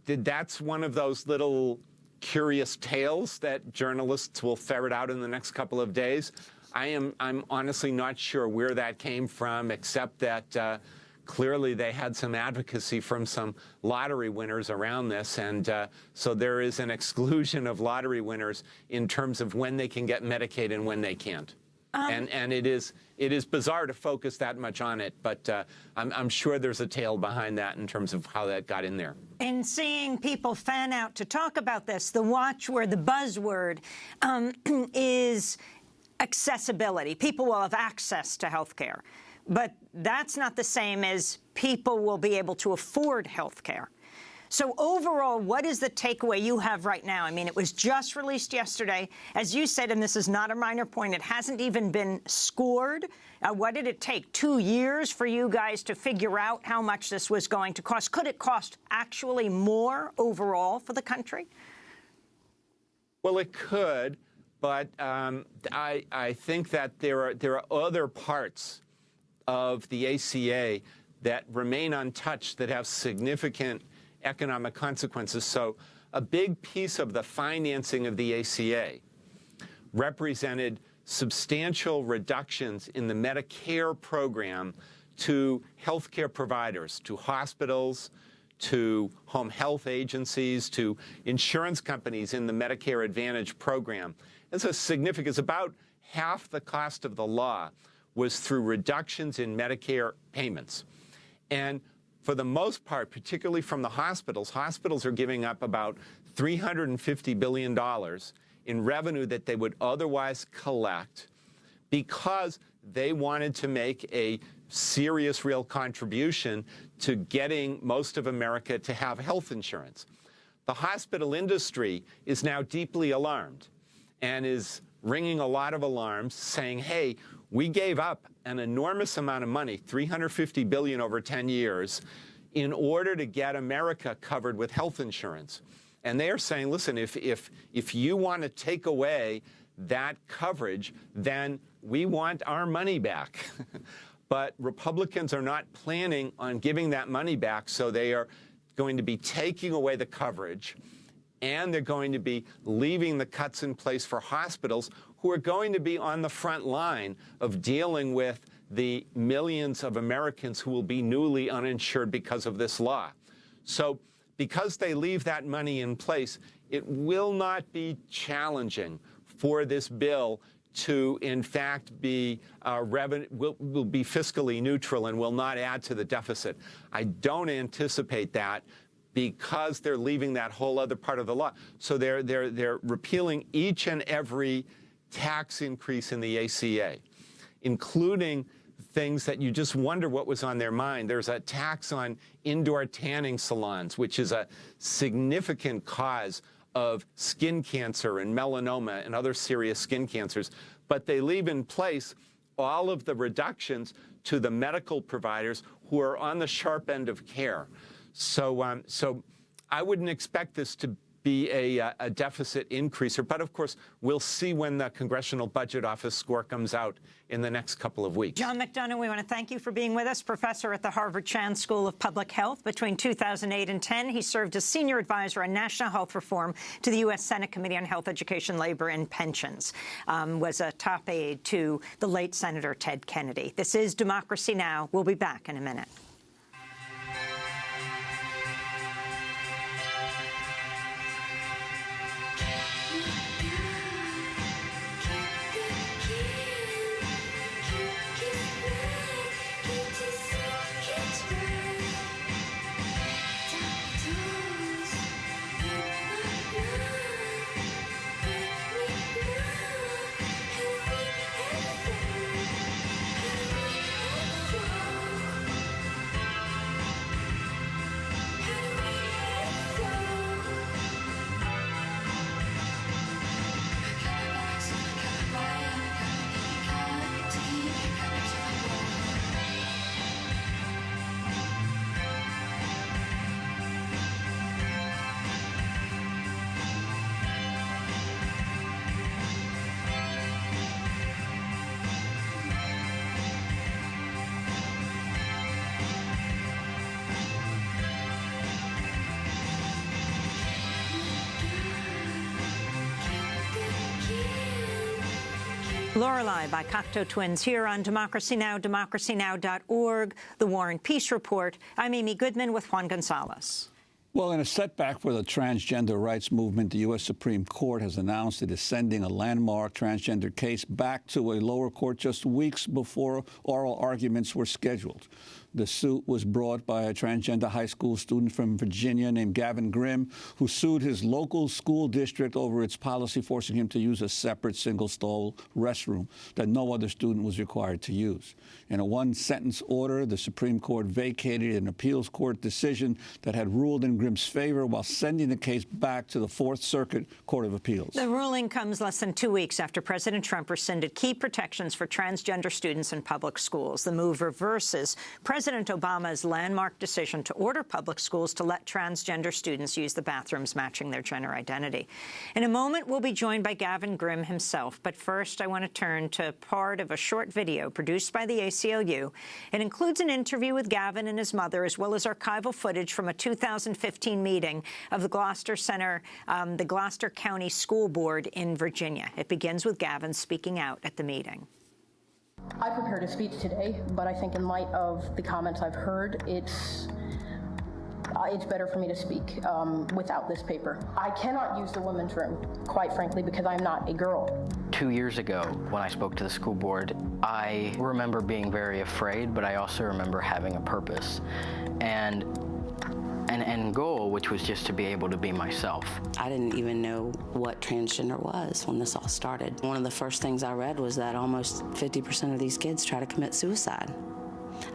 That's one of those little curious tales that journalists will ferret out in the next couple of days. I'm honestly not sure where that came from, except that clearly they had some advocacy from some lottery winners around this, and so there is an exclusion of lottery winners in terms of when they can get Medicaid and when they can't. And it is bizarre to focus that much on it, but I'm sure there's a tale behind that in terms of how that got in there. In seeing people fan out to talk about this, the watchword, the buzzword, is accessibility. People will have access to health care. But that's not the same as people will be able to afford health care. So overall, what is the takeaway you have right now? I mean, it was just released yesterday. As you said, and this is not a minor point, it hasn't even been scored. What did it take, 2 years for you guys to figure out how much this was going to cost? Could it cost actually more overall for the country? Well, it could, but I think that there are other parts of the ACA that remain untouched that have significant economic consequences. So a big piece of the financing of the ACA represented substantial reductions in the Medicare program to healthcare providers, to hospitals, to home health agencies, to insurance companies in the Medicare Advantage program. It's a significant, it's about half the cost of the law was through reductions in Medicare payments. And for the most part, particularly from the hospitals are giving up about $350 billion in revenue that they would otherwise collect because they wanted to make a serious, real contribution to getting most of America to have health insurance. The hospital industry is now deeply alarmed and is ringing a lot of alarms saying, hey, we gave up an enormous amount of money, $350 billion over 10 years, in order to get America covered with health insurance. And they are saying, listen, if you want to take away that coverage, then we want our money back. But Republicans are not planning on giving that money back, so they are going to be taking away the coverage, and they're going to be leaving the cuts in place for hospitals who are going to be on the front line of dealing with the millions of Americans who will be newly uninsured because of this law. So because they leave that money in place, it will not be challenging for this bill to, in fact, be will be fiscally neutral and will not add to the deficit. I don't anticipate that because they're leaving that whole other part of the law. So they're repealing each and every tax increase in the ACA, including things that you just wonder what was on their mind. There's a tax on indoor tanning salons, which is a significant cause of skin cancer and melanoma and other serious skin cancers. But they leave in place all of the reductions to the medical providers who are on the sharp end of care. So I wouldn't expect this to be a deficit increaser. But, of course, we'll see when the Congressional Budget Office score comes out in the next couple of weeks. John McDonough, we want to thank you for being with us, professor at the Harvard Chan School of Public Health. Between 2008 and 10, he served as senior advisor on national health reform to the U.S. Senate Committee on Health, Education, Labor, and Pensions. Was a top aide to the late Senator Ted Kennedy. This is Democracy Now! We'll be back in a minute. Lorelei by Cocteau Twins here on Democracy Now!, democracynow.org, The War and Peace Report. I'm Amy Goodman with Juan Gonzalez. Well, in a setback for the transgender rights movement, the U.S. Supreme Court has announced it is sending a landmark transgender case back to a lower court just weeks before oral arguments were scheduled. The suit was brought by a transgender high school student from Virginia named Gavin Grimm, who sued his local school district over its policy forcing him to use a separate single-stall restroom that no other student was required to use. In a one-sentence order, the Supreme Court vacated an appeals court decision that had ruled in Grimm's favor while sending the case back to the Fourth Circuit Court of Appeals. The ruling comes less than 2 weeks after President Trump rescinded key protections for transgender students in public schools. The move reverses President Obama's landmark decision to order public schools to let transgender students use the bathrooms matching their gender identity. In a moment, we'll be joined by Gavin Grimm himself. But first, I want to turn to part of a short video produced by the ACLU. It includes an interview with Gavin and his mother, as well as archival footage from a 2015 meeting of the Gloucester County School Board in Virginia. It begins with Gavin speaking out at the meeting. I prepared a speech today, but I think in light of the comments I've heard, it's better for me to speak without this paper. I cannot use the women's room, quite frankly, because I'm not a girl. 2 years ago, when I spoke to the school board, I remember being very afraid, but I also remember having a purpose and an end goal, which was just to be able to be myself. I didn't even know what transgender was when this all started. One of the first things I read was that almost 50% of these kids try to commit suicide.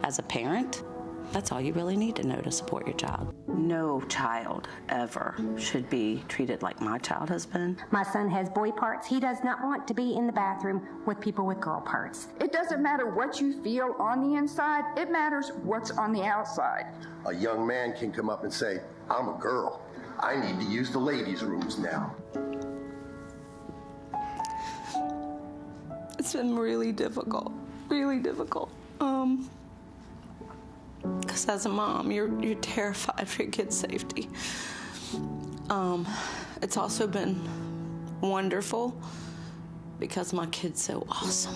As a parent, that's all you really need to know to support your child. No child ever should be treated like my child has been. My son has boy parts. He does not want to be in the bathroom with people with girl parts. It doesn't matter what you feel on the inside. It matters what's on the outside. A young man can come up and say, I'm a girl. I need to use the ladies' rooms now. It's been really difficult, really difficult. Because as a mom, you're terrified for your kid's safety. It's also been wonderful because my kid's so awesome.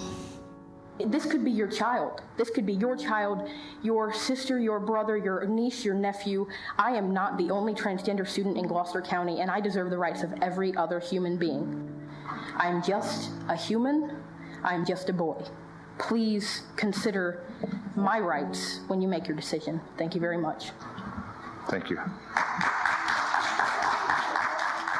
This could be your child. This could be your child, your sister, your brother, your niece, your nephew. I am not the only transgender student in Gloucester County, and I deserve the rights of every other human being. I'm just a human. I'm just a boy. Please consider my rights when you make your decision. Thank you very much. Thank you.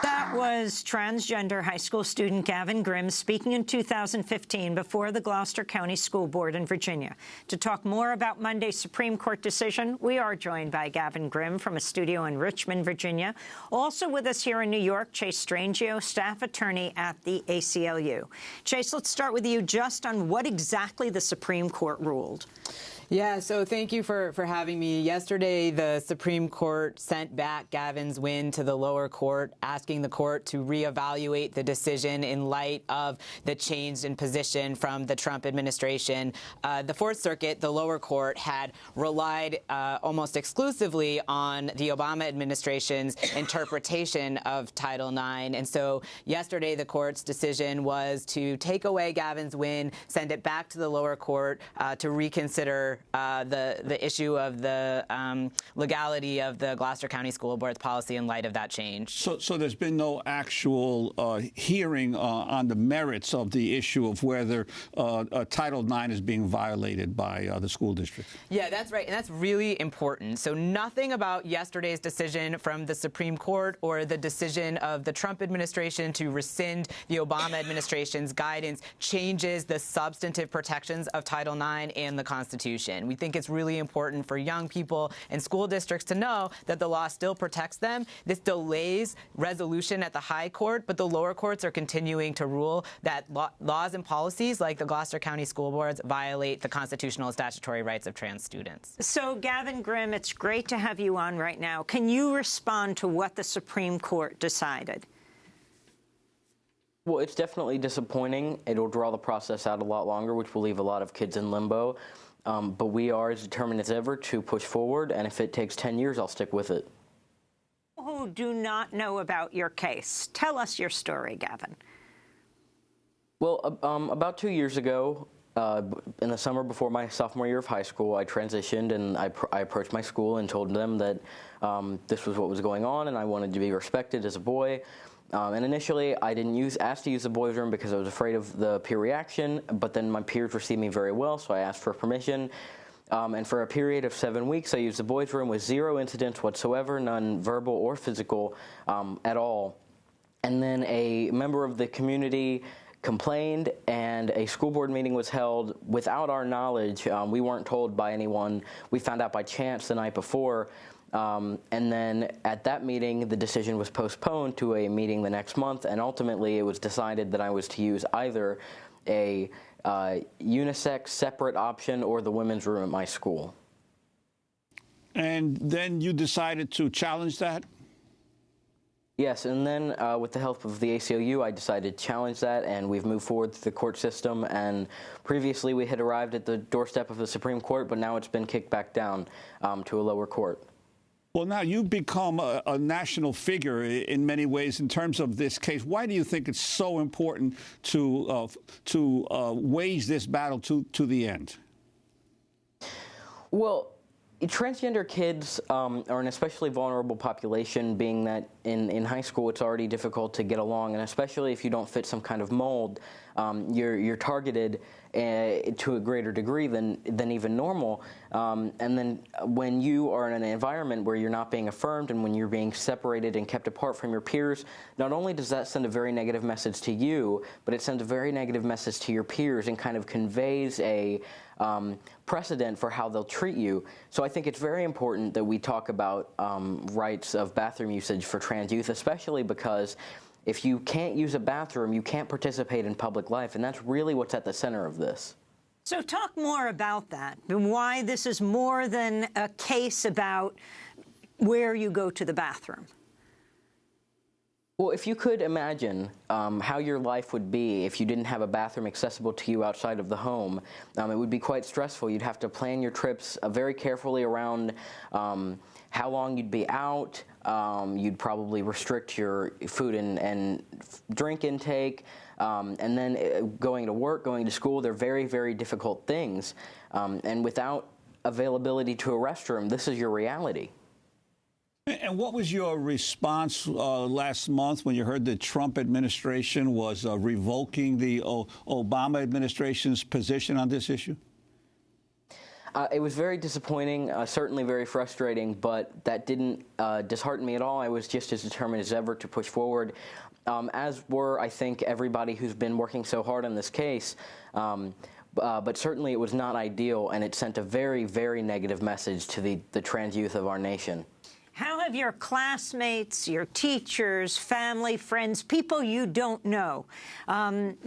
That was transgender high school student Gavin Grimm speaking in 2015 before the Gloucester County School Board in Virginia. To talk more about Monday's Supreme Court decision, we are joined by Gavin Grimm from a studio in Richmond, Virginia. Also with us here in New York, Chase Strangio, staff attorney at the ACLU. Chase, let's start with you just on what exactly the Supreme Court ruled. Yeah, so thank you for having me. Yesterday, the Supreme Court sent back Gavin's win to the lower court, asking the court to reevaluate the decision in light of the change in position from the Trump administration. The Fourth Circuit, the lower court, had relied almost exclusively on the Obama administration's interpretation of Title IX. And so yesterday, the court's decision was to take away Gavin's win, send it back to the lower court to reconsider the issue of the legality of the Gloucester County School Board's policy in light of that change. So there's been no actual hearing on the merits of the issue of whether Title IX is being violated by the school district. Yeah, that's right, and that's really important. So nothing about yesterday's decision from the Supreme Court or the decision of the Trump administration to rescind the Obama administration's guidance changes the substantive protections of Title IX and the Constitution. We think it's really important for young people and school districts to know that the law still protects them. This delays resolution at the high court, but the lower courts are continuing to rule that laws and policies like the Gloucester County School Boards violate the constitutional and statutory rights of trans students. So, Gavin Grimm, it's great to have you on right now. Can you respond to what the Supreme Court decided? Well, it's definitely disappointing. It'll draw the process out a lot longer, which will leave a lot of kids in limbo. But we are as determined as ever to push forward, and if it takes 10 years, I'll stick with it. Who do not know about your case? Tell us your story, Gavin. Well, about 2 years ago, in the summer before my sophomore year of high school, I transitioned, and I approached my school and told them that this was what was going on, and I wanted to be respected as a boy. And initially, I didn't ask to use the boys' room because I was afraid of the peer reaction, but then my peers received me very well, so I asked for permission. And for a period of 7 weeks, I used the boys' room with 0 incidents whatsoever, none verbal or physical at all. And then a member of the community complained, and a school board meeting was held without our knowledge. We weren't told by anyone. We found out by chance the night before. And then at that meeting, the decision was postponed to a meeting the next month, and ultimately it was decided that I was to use either a unisex separate option or the women's room at my school. And then you decided to challenge that? Yes, and then with the help of the ACLU, I decided to challenge that, and we've moved forward through the court system. And previously we had arrived at the doorstep of the Supreme Court, but now it's been kicked back down to a lower court. Well, now you've become a national figure in many ways in terms of this case. Why do you think it's so important to wage this battle to the end? Well, transgender kids are an especially vulnerable population, being that in high school it's already difficult to get along, and especially if you don't fit some kind of mold, you're targeted to a greater degree than even normal. And then when you are in an environment where you're not being affirmed and when you're being separated and kept apart from your peers, not only does that send a very negative message to you, but it sends a very negative message to your peers and kind of conveys a precedent for how they'll treat you. So I think it's very important that we talk about rights of bathroom usage for trans youth, especially because if you can't use a bathroom, you can't participate in public life, and that's really what's at the center of this. So talk more about that, and why this is more than a case about where you go to the bathroom. Well, if you could imagine how your life would be if you didn't have a bathroom accessible to you outside of the home, it would be quite stressful. You'd have to plan your trips very carefully around how long you'd be out. You'd probably restrict your food and drink intake. And then going to work, going to school, they're very, very difficult things. And without availability to a restroom, this is your reality. And what was your response last month when you heard the Trump administration was revoking the Obama administration's position on this issue? It was very disappointing, certainly very frustrating, but that didn't dishearten me at all. I was just as determined as ever to push forward, as were, I think, everybody who's been working so hard on this case. But certainly it was not ideal, and it sent a very, very negative message to the trans youth of our nation. How have your classmates, your teachers, family, friends, people you don't know,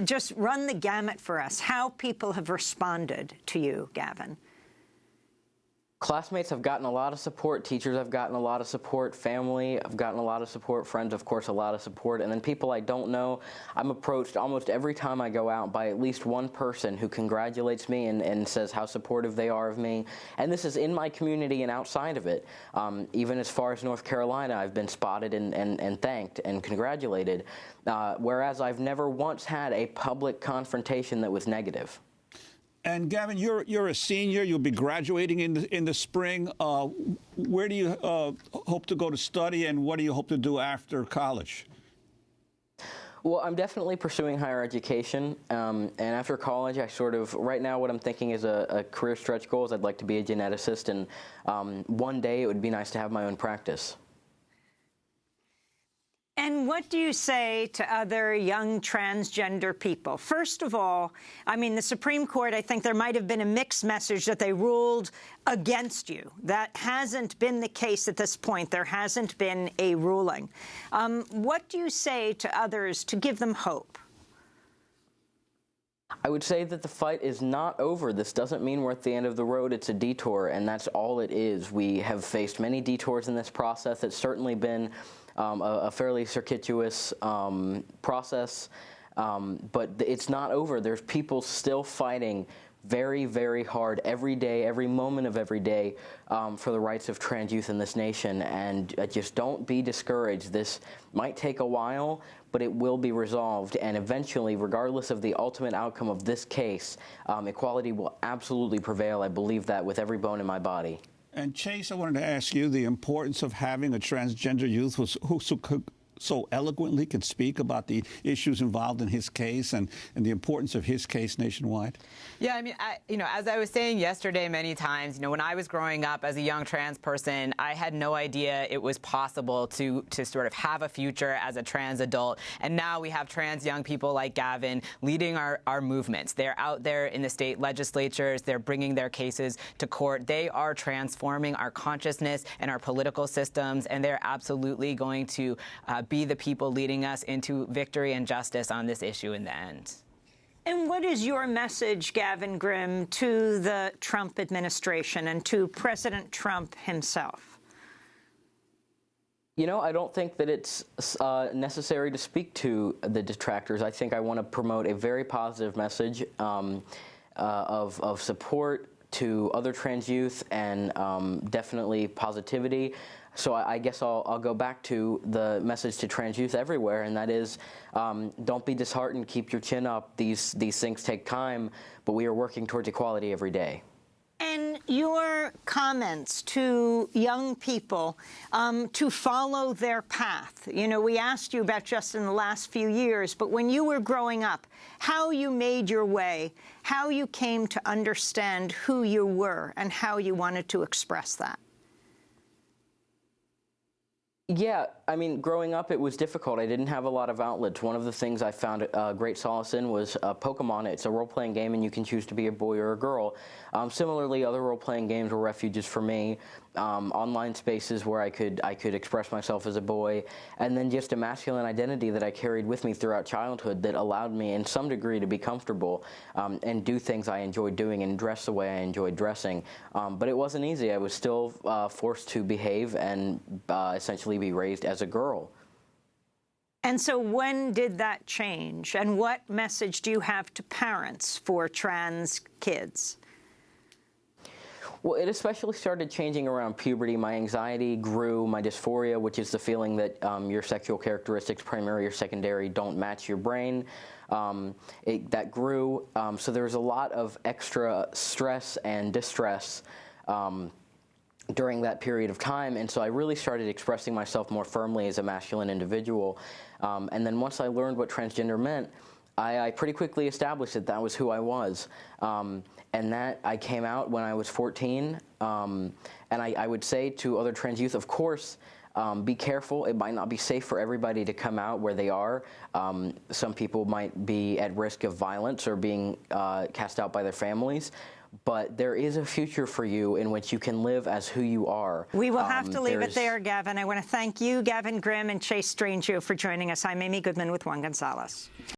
just run the gamut for us, how people have responded to you, Gavin? Classmates have gotten a lot of support, teachers have gotten a lot of support, family have gotten a lot of support, friends, of course, a lot of support, and then people I don't know. I'm approached almost every time I go out by at least one person who congratulates me and says how supportive they are of me. And this is in my community and outside of it. Even as far as North Carolina, I've been spotted and thanked and congratulated, whereas I've never once had a public confrontation that was negative. And Gavin, you're a senior. You'll be graduating in the spring. Where do you hope to go to study, and what do you hope to do after college? Well, I'm definitely pursuing higher education, and after college, right now what I'm thinking is a career stretch goal is I'd like to be a geneticist, and one day it would be nice to have my own practice. And what do you say to other young transgender people? First of all, I mean, the Supreme Court, I think there might have been a mixed message that they ruled against you. That hasn't been the case at this point. There hasn't been a ruling. What do you say to others to give them hope? I would say that the fight is not over. This doesn't mean we're at the end of the road. It's a detour, and that's all it is. We have faced many detours in this process. It's certainly been a fairly circuitous process, but it's not over. There's people still fighting very, very hard every day, every moment of every day for the rights of trans youth in this nation. And just don't be discouraged. This might take a while, but it will be resolved. And eventually, regardless of the ultimate outcome of this case, equality will absolutely prevail. I believe that with every bone in my body. And Chase, I wanted to ask you the importance of having a transgender youth who so eloquently can speak about the issues involved in his case and the importance of his case nationwide. Yeah, I mean, as I was saying yesterday many times, when I was growing up as a young trans person, I had no idea it was possible to sort of have a future as a trans adult. And now we have trans young people like Gavin leading our movements. They're out there in the state legislatures. They're bringing their cases to court. They are transforming our consciousness and our political systems, and they're absolutely going to be the people leading us into victory and justice on this issue in the end. And what is your message, Gavin Grimm, to the Trump administration and to President Trump himself? I don't think that it's necessary to speak to the detractors. I think I want to promote a very positive message of support to other trans youth and definitely positivity. So I guess I'll go back to the message to trans youth everywhere, and that is, don't be disheartened, keep your chin up. These things take time, but we are working towards equality every day. And your comments to young people to follow their path. We asked you about just in the last few years, but when you were growing up, how you made your way, how you came to understand who you were and how you wanted to express that. Yeah, I mean, growing up, it was difficult. I didn't have a lot of outlets. One of the things I found great solace in was Pokemon. It's a role-playing game, and you can choose to be a boy or a girl. Similarly, other role-playing games were refuges for me. Online spaces where I could express myself as a boy, and then just a masculine identity that I carried with me throughout childhood that allowed me, in some degree, to be comfortable and do things I enjoyed doing and dress the way I enjoyed dressing. But it wasn't easy. I was still forced to behave and essentially be raised as a girl. And so when did that change? And what message do you have to parents for trans kids? Well, it especially started changing around puberty. My anxiety grew, my dysphoria, which is the feeling that your sexual characteristics, primary or secondary, don't match your brain. That grew. So there was a lot of extra stress and distress during that period of time, and so I really started expressing myself more firmly as a masculine individual. And then once I learned what transgender meant, I pretty quickly established that that was who I was. And that I came out when I was 14. And I would say to other trans youth, of course, be careful. It might not be safe for everybody to come out where they are. Some people might be at risk of violence or being cast out by their families. But there is a future for you in which you can live as who you are. We will have to leave it there, Gavin. I want to thank you, Gavin Grimm, and Chase Strangio for joining us. I'm Amy Goodman with Juan Gonzalez.